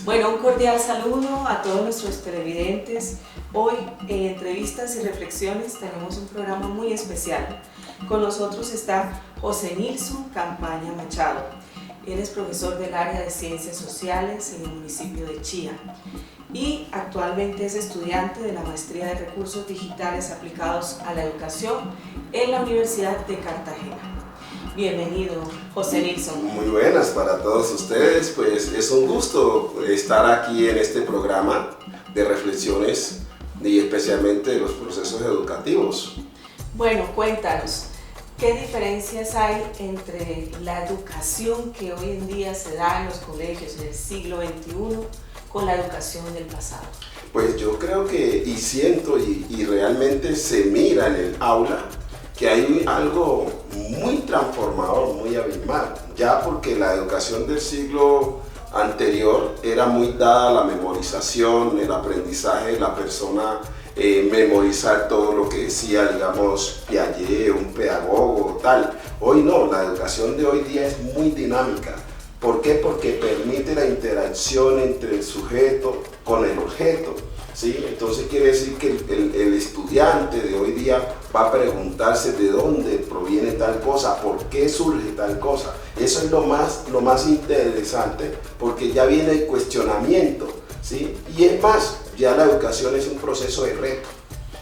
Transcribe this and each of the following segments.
Bueno, un cordial saludo a todos nuestros televidentes. Hoy en Entrevistas y Reflexiones tenemos un programa muy especial. Con nosotros está José Nilson Campaña Machado. Él es profesor del área de Ciencias Sociales en el municipio de Chía y actualmente es estudiante de la Maestría de Recursos Digitales Aplicados a la Educación en la Universidad de Cartagena. Bienvenido, José Nilson. Muy buenas para todos ustedes, pues es un gusto estar aquí en este programa de reflexiones y especialmente de los procesos educativos. Bueno, cuéntanos, ¿qué diferencias hay entre la educación que hoy en día se da en los colegios en el siglo XXI con la educación del pasado? Pues yo creo que, y siento, y realmente se mira en el aula, que hay algo muy transformador, muy abismal, ya porque la educación del siglo anterior era muy dada a la memorización, el aprendizaje, la persona memorizar todo lo que decía, digamos, Piaget, un pedagogo, tal. Hoy no, la educación de hoy día es muy dinámica. ¿Por qué? Porque permite la interacción entre el sujeto con el objeto, ¿sí? Entonces quiere decir que el estudiante de hoy día va a preguntarse de dónde proviene tal cosa, por qué surge tal cosa. Eso es lo más interesante, porque ya viene el cuestionamiento, ¿sí? Y es más, ya la educación es un proceso de reto.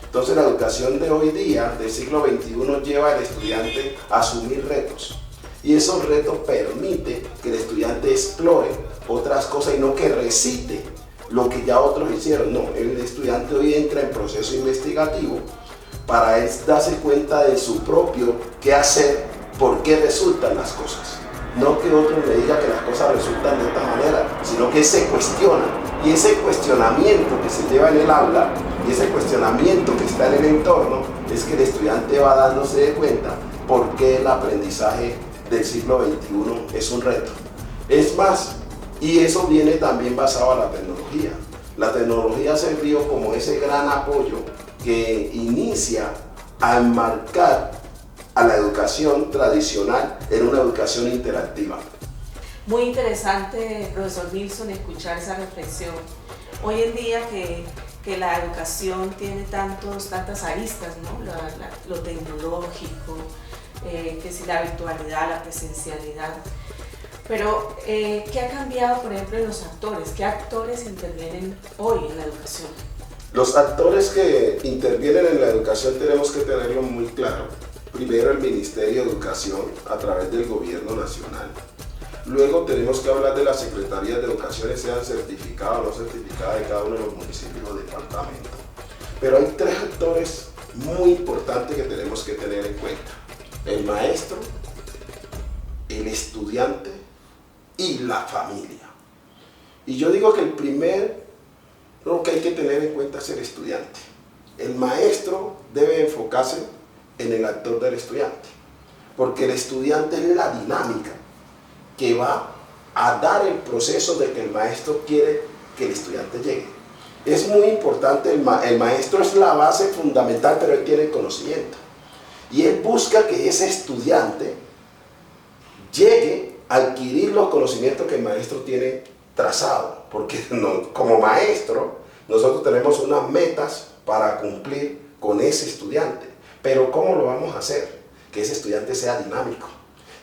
Entonces la educación de hoy día, del siglo XXI, lleva al estudiante a asumir retos. Y esos retos permiten que el estudiante explore otras cosas y no que recite lo que ya otros hicieron. No, el estudiante hoy entra en proceso investigativo para él darse cuenta de su propio qué hacer, por qué resultan las cosas. No que otro le diga que las cosas resultan de esta manera, sino que se cuestiona. Y ese cuestionamiento que se lleva en el aula y ese cuestionamiento que está en el entorno es que el estudiante va dándose de cuenta por qué el aprendizaje del siglo XXI es un reto. Es más, y eso viene también basado a la tecnología. La tecnología sirvió como ese gran apoyo que inicia a enmarcar a la educación tradicional en una educación interactiva. Muy interesante, profesor Nilson, escuchar esa reflexión. Hoy en día que la educación tiene tantas aristas, ¿no? Lo tecnológico, que si la virtualidad, la presencialidad. Pero, ¿qué ha cambiado, por ejemplo, en los actores? ¿Qué actores intervienen hoy en la educación? Los actores que intervienen en la educación tenemos que tenerlo muy claro. Primero, el Ministerio de Educación a través del Gobierno Nacional. Luego tenemos que hablar de las secretarías de educación, sean certificadas o no certificadas de cada uno de los municipios o departamentos. Pero hay tres actores muy importantes que tenemos que tener en cuenta: el maestro, el estudiante y la familia. Y yo digo que el primero que hay que tener en cuenta es el estudiante. El maestro debe enfocarse en el actor del estudiante, porque el estudiante es la dinámica que va a dar el proceso de que el maestro quiere que el estudiante llegue. Es muy importante, el maestro es la base fundamental, pero él tiene el conocimiento. Y él busca que ese estudiante llegue a adquirir los conocimientos que el maestro tiene trazado, porque como maestro nosotros tenemos unas metas para cumplir con ese estudiante. Pero ¿cómo lo vamos a hacer? Que ese estudiante sea dinámico,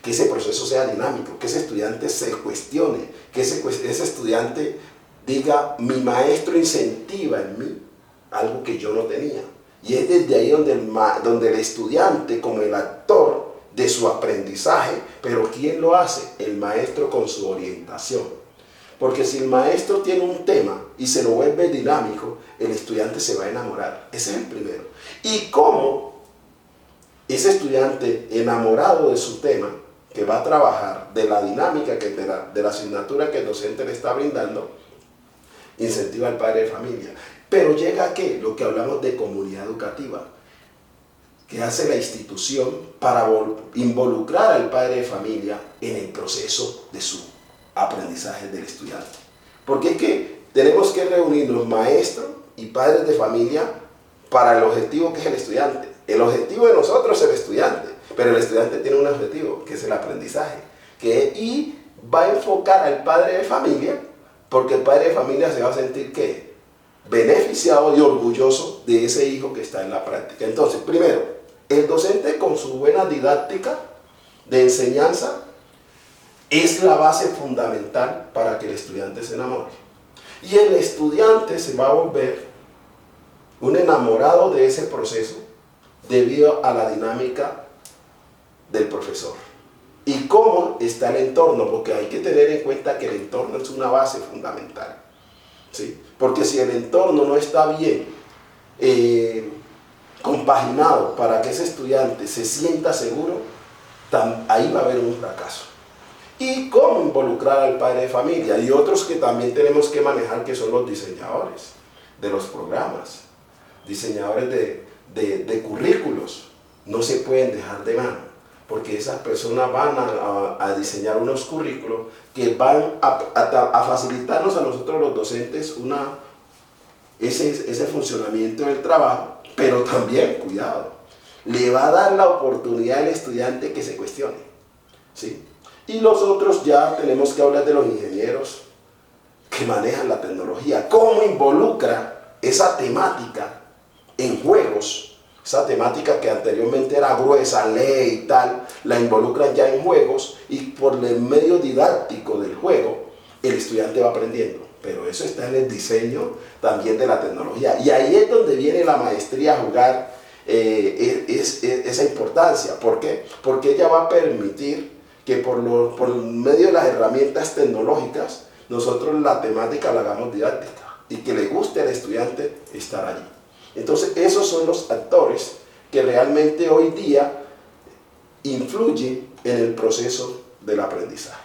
que ese proceso sea dinámico, que ese estudiante se cuestione, que ese estudiante diga: mi maestro incentiva en mí algo que yo no tenía. Y es desde ahí donde el estudiante, como el actor de su aprendizaje, pero ¿quién lo hace? El maestro con su orientación. Porque si el maestro tiene un tema y se lo vuelve dinámico, el estudiante se va a enamorar. Ese es el primero. Y cómo ese estudiante enamorado de su tema, que va a trabajar de la dinámica de la asignatura que el docente le está brindando, incentiva al padre de familia. Pero llega a ¿qué? Lo que hablamos de comunidad educativa, que hace la institución para involucrar al padre de familia en el proceso de su aprendizaje del estudiante. Porque es que tenemos que reunirnos maestros y padres de familia para el objetivo que es el estudiante. El objetivo de nosotros es el estudiante, pero el estudiante tiene un objetivo, que es el aprendizaje, y va a enfocar al padre de familia porque el padre de familia se va a sentir ¿qué? Beneficiado y orgulloso de ese hijo que está en la práctica. Entonces, primero, el docente con su buena didáctica de enseñanza es la base fundamental para que el estudiante se enamore. Y el estudiante se va a volver un enamorado de ese proceso debido a la dinámica del profesor. Y cómo está el entorno, porque hay que tener en cuenta que el entorno es una base fundamental, ¿sí? Porque si el entorno no está bien compaginado para que ese estudiante se sienta seguro, ahí va a haber un fracaso. Y cómo involucrar al padre de familia y otros que también tenemos que manejar, que son los diseñadores de los programas, diseñadores de currículos, no se pueden dejar de mano, porque esas personas van a diseñar unos currículos que van a facilitarnos a nosotros los docentes ese funcionamiento del trabajo, pero también, cuidado, le va a dar la oportunidad al estudiante que se cuestione, ¿sí? Y nosotros ya tenemos que hablar de los ingenieros que manejan la tecnología, cómo involucra esa temática en juegos. Esa temática que anteriormente era gruesa, ley y tal, la involucran ya en juegos y por el medio didáctico del juego, el estudiante va aprendiendo. Pero eso está en el diseño también de la tecnología. Y ahí es donde viene la maestría a jugar esa importancia. ¿Por qué? Porque ella va a permitir que por medio de las herramientas tecnológicas, nosotros la temática la hagamos didáctica y que le guste al estudiante estar allí. Entonces, esos son los actores que realmente hoy día influyen en el proceso del aprendizaje.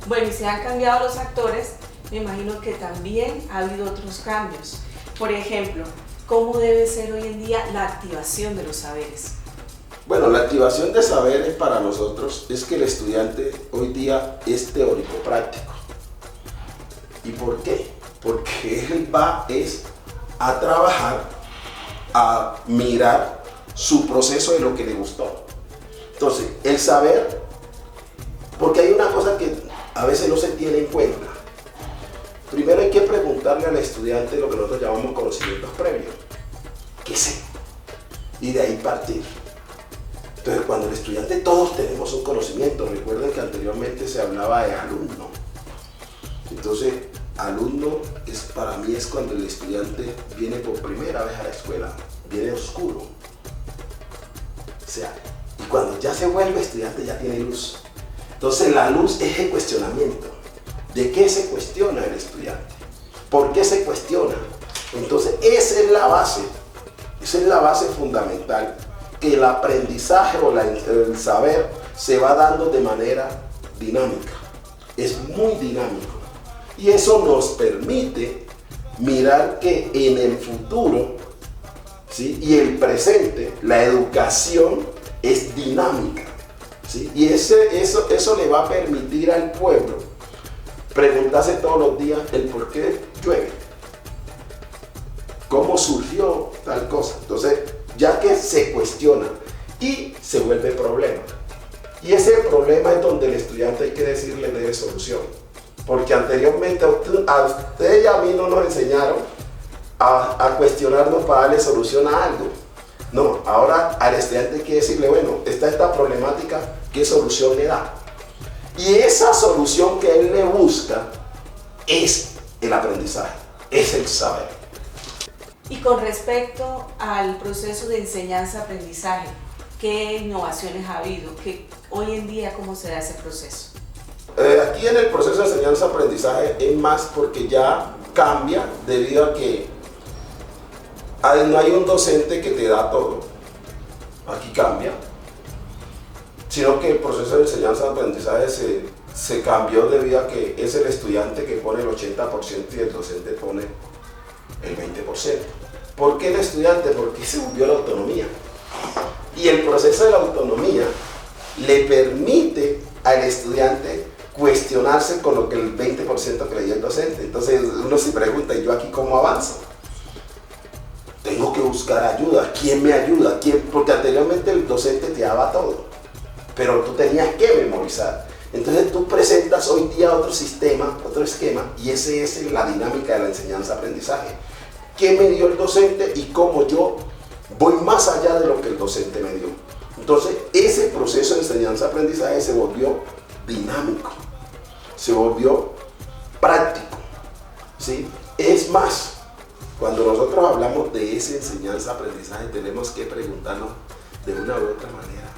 Bueno, y se han cambiado los actores, me imagino que también ha habido otros cambios. Por ejemplo, ¿cómo debe ser hoy en día la activación de los saberes? Bueno, la activación de saberes para nosotros es que el estudiante hoy día es teórico práctico. ¿Y por qué? Porque él va a trabajar, a mirar su proceso de lo que le gustó. Entonces, el saber, porque hay una cosa que a veces no se tiene en cuenta. Primero hay que preguntarle al estudiante lo que nosotros llamamos conocimientos previos. ¿Qué sé? Y de ahí partir. Entonces, cuando el estudiante, todos tenemos un conocimiento. Recuerden que anteriormente se hablaba de alumno. Entonces, alumno para mí es cuando el estudiante viene por primera vez a la escuela, viene oscuro. O sea, y cuando ya se vuelve estudiante ya tiene luz. Entonces la luz es el cuestionamiento. ¿De qué se cuestiona el estudiante? ¿Por qué se cuestiona? Entonces esa es la base fundamental, que el aprendizaje o el saber se va dando de manera dinámica. Es muy dinámico. Y eso nos permite mirar que en el futuro, ¿sí?, y el presente, la educación es dinámica, ¿sí? Y eso le va a permitir al pueblo preguntarse todos los días el por qué llueve, cómo surgió tal cosa. Entonces, ya que se cuestiona y se vuelve problema. Y ese problema es donde el estudiante hay que decirle debe solución. Porque anteriormente a usted y a mí no nos enseñaron a cuestionarnos para darle solución a algo. No, ahora al estudiante hay que decirle, bueno, está esta problemática, ¿qué solución le da? Y esa solución que él le busca es el aprendizaje, es el saber. Y con respecto al proceso de enseñanza-aprendizaje, ¿qué innovaciones ha habido? ¿Qué, hoy en día cómo se da ese proceso? Aquí en el proceso de enseñanza-aprendizaje es más porque ya cambia debido a que no hay un docente que te da todo. Aquí cambia. Sino que el proceso de enseñanza-aprendizaje se cambió debido a que es el estudiante que pone el 80% y el docente pone el 20%. ¿Por qué el estudiante? Porque se volvió la autonomía. Y el proceso de la autonomía le permite al estudiante cuestionarse con lo que el 20% que le dio el docente. Entonces uno se pregunta, ¿y yo aquí cómo avanzo? Tengo que buscar ayuda. ¿Quién me ayuda? ¿Quién? Porque anteriormente el docente te daba todo, pero tú tenías que memorizar. Entonces tú presentas hoy día otro sistema, otro esquema, y esa es la dinámica de la enseñanza-aprendizaje. ¿Qué me dio el docente y cómo yo voy más allá de lo que el docente me dio? Entonces ese proceso de enseñanza-aprendizaje se volvió dinámico, se volvió práctico, ¿sí? Es más, cuando nosotros hablamos de esa enseñanza-aprendizaje tenemos que preguntarnos de una u otra manera,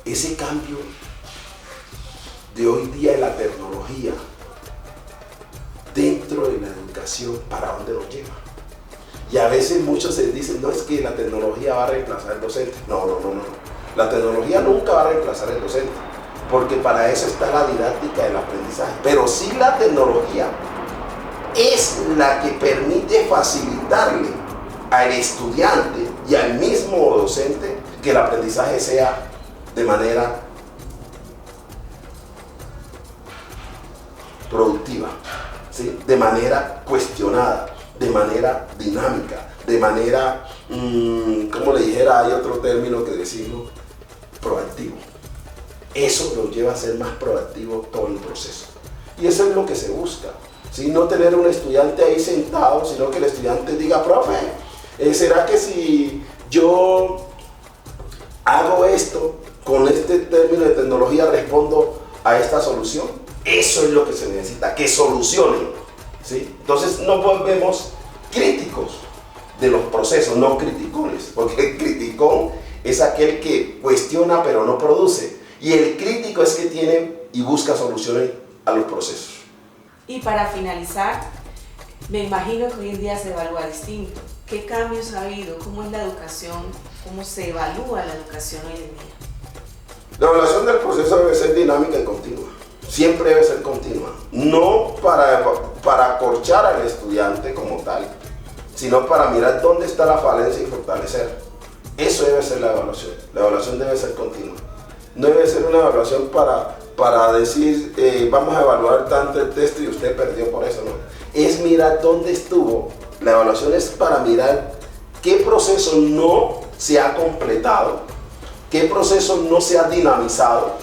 ese cambio de hoy día de la tecnología dentro de la educación, ¿para dónde nos lleva? Y a veces muchos se dicen, no, es que la tecnología va a reemplazar al docente. No. La tecnología nunca va a reemplazar al docente, porque para eso está la didáctica del aprendizaje. Pero sí la tecnología es la que permite facilitarle al estudiante y al mismo docente que el aprendizaje sea de manera productiva, ¿sí? De manera cuestionada, de manera dinámica, de manera, como le dijera, hay otro término que decimos, proactivo. Eso nos lleva a ser más proactivo todo el proceso. Y eso es lo que se busca, ¿sí? No tener un estudiante ahí sentado, sino que el estudiante diga, profe, ¿será que si yo hago esto, con este término de tecnología respondo a esta solución? Eso es lo que se necesita, que solucionen, ¿sí? Entonces nos volvemos críticos de los procesos, no criticones, porque el criticón es aquel que cuestiona pero no produce, y el crítico es que tiene y busca soluciones a los procesos. Y para finalizar, me imagino que hoy en día se evalúa distinto. ¿Qué cambios ha habido? ¿Cómo es la educación? ¿Cómo se evalúa la educación hoy en día? La evaluación del proceso debe ser dinámica y continua. Siempre debe ser continua. No para acorchar al estudiante como tal, sino para mirar dónde está la falencia y fortalecer. Eso debe ser la evaluación. La evaluación debe ser continua. No debe ser una evaluación para decir, vamos a evaluar tanto el texto y usted perdió por eso, no. Es mirar dónde estuvo. La evaluación es para mirar qué proceso no se ha completado, qué proceso no se ha dinamizado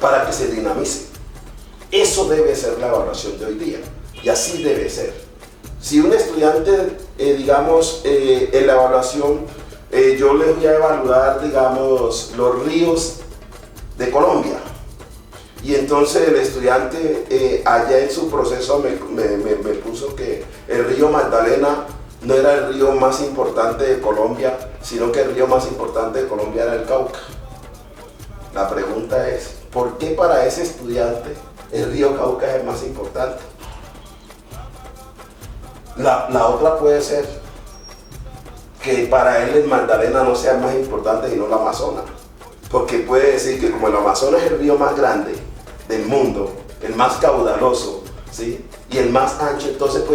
para que se dinamice. Eso debe ser la evaluación de hoy día, y así debe ser. Si un estudiante, digamos, en la evaluación, yo les voy a evaluar, digamos, los ríos de Colombia, y entonces el estudiante allá en su proceso me puso que el río Magdalena no era el río más importante de Colombia, sino que el río más importante de Colombia era el Cauca. La pregunta es, ¿por qué para ese estudiante el río Cauca es el más importante? La otra puede ser que para él el Magdalena no sea el más importante sino el Amazonas, porque puede decir que como el Amazonas es el río más grande del mundo, el más caudaloso, ¿sí? Y el más ancho, entonces puede